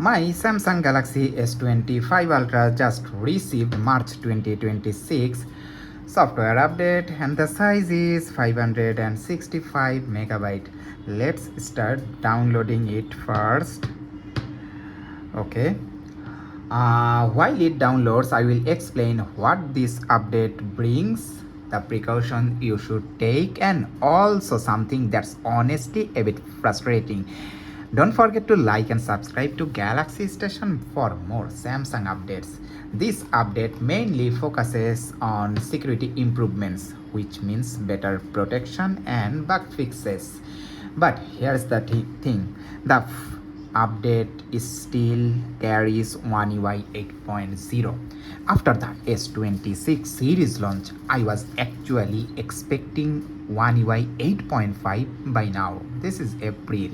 My Samsung Galaxy S25 Ultra just received March 2026 software update and the size is 565 megabyte. Let's start downloading it first. Okay. While it downloads, I will explain what this update brings, the precaution you should take, and also something that's honestly a bit frustrating. Don't forget to like and subscribe to Galaxy Station for more Samsung updates. This update mainly focuses on security improvements, which means better protection and bug fixes. But here's the thing, the update is still carries One UI 8.0. After the S26 series launch, I was actually expecting One UI 8.5 by now. This is April.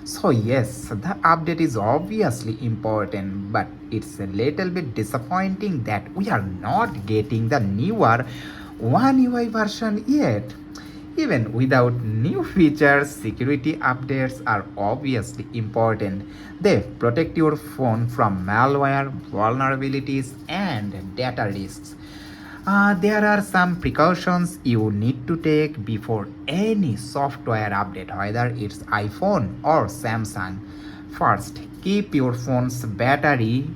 So yes, the update is obviously important, but it's a little bit disappointing that we are not getting the newer One UI version yet. Even without new features, security updates are obviously important. They protect your phone from malware, vulnerabilities, and data risks. There are some precautions you need to take before any software update, whether it's iPhone or Samsung. First, keep your phone's battery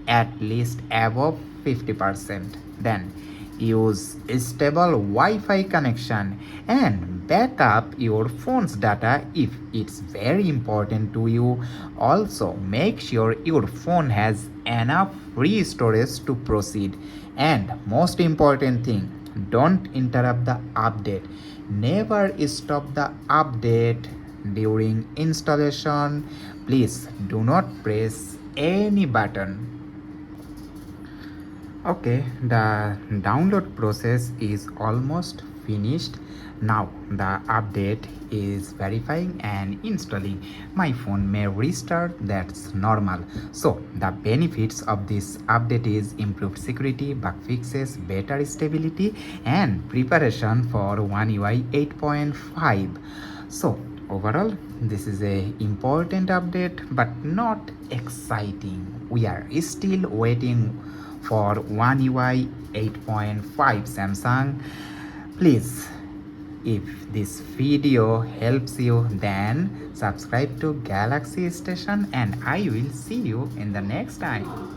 at least above 50%. Then, use a stable Wi-Fi connection and back up your phone's data if it's very important to you. Also, make sure your phone has enough free storage to proceed. And most important thing, don't interrupt the update. Never stop the update during installation. Please do not press any button. Okay, the download process is almost finished. Now the update is verifying and installing. My phone may restart, that's normal. So the benefits of this update is improved security, bug fixes, better stability, and preparation for One UI 8.5. So overall, this is a important update but not exciting. We are still waiting for One UI 8.5 Samsung. Please, if this video helps you, then subscribe to Galaxy Station and I will see you in the next time.